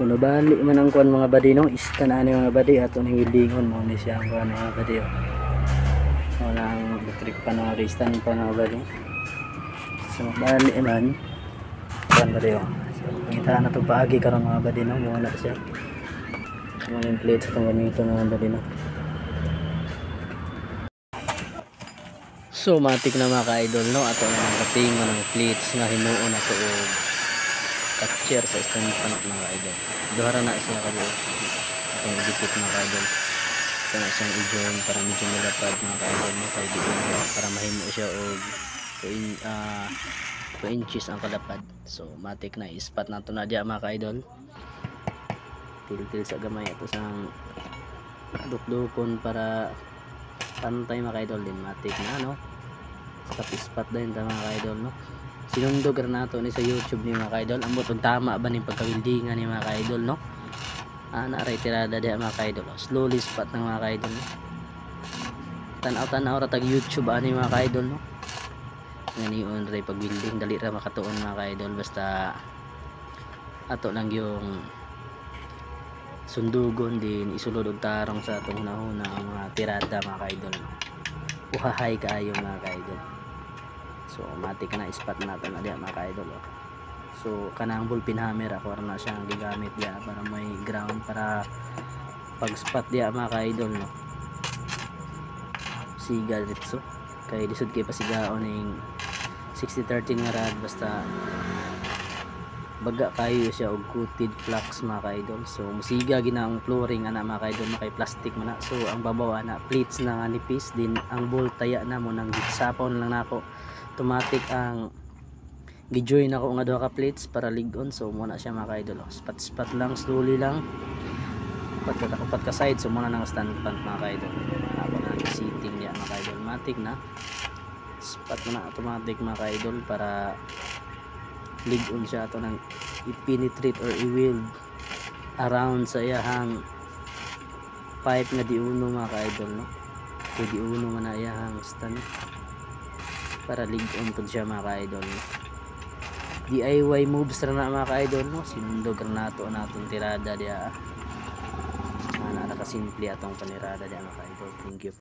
So nabali man ang kuan mga badi no, istan ani mga badi ato ning gilingon mo ni siya ang kuan mga badi. Wala ang electric pa no, istan pa mga badi. So nabali man kuan badi. So kita na to paagi karon mga badi no, mo na siya. Mga plate sa tong ganito mga badi no. So matik na mga ka-idol no, ato na ang katingon ng plates nga hinuon ato og catcher sa stand pan mga idol. Duhara na siya kabo atong dikit mga idol. Kana siyang i-join para medyo malapad mga idol mo kay diin para mahimo siya og 2 inches ang kalapad. So matik na ispat nato na diya mga idol. Til sa gamay ato sang dukdukon para pantay mga idol din matik na no. Ispat din ta mga idol no. Sinundog na nato ni sa YouTube ni mga idol. Ambot og tama ba ning pagkawildingan ni mga idol no? Ana ray tirada diha mga idol. Slowly spot ng mga idol no. Tan-aw ra tag YouTube ani mga idol no. Ngani ray pagbuilding dali ra makatuon mga idol basta ato lang yung sundugon din isulod og tarong sa atong hunahuna ang mga tirada mga idol no. Uhahay kaayo mga idol. So matik na ispat nato na diya mga idol oh. So kanang ballpen hammer ako na siyang gigamit diya para may ground para pag spot diya mga idol no. Siga dito kay lisod kay pasigaon ning 60-13 nga rad basta baga kayo siya og coated flux mga idol. So musiga ginaang flooring ana mga idol kay plastic man na. So ang babaw ana plates na nga nipis din ang bolt taya na mo nang gitsapon lang nako. Automatic ang gi-join ako nga duha ka plates para ligon. So muna siya mga idol spot lang slowly lang upat ka side. So muna nang stand pan mga idol ako na sitting niya mga idol matic na spot na automatic mga idol para ligon siya ato nang i-penetrate or i-weld around sa iyahang pipe nga diuno mga idol no. So diuno nga na iyahang stand para ligon pud siya mga idol no. DIY moves ra na mga idol no. Sinundog ra nato natong tirada diha. Ana nakasimple atong panirada diha mga idol. Thank you.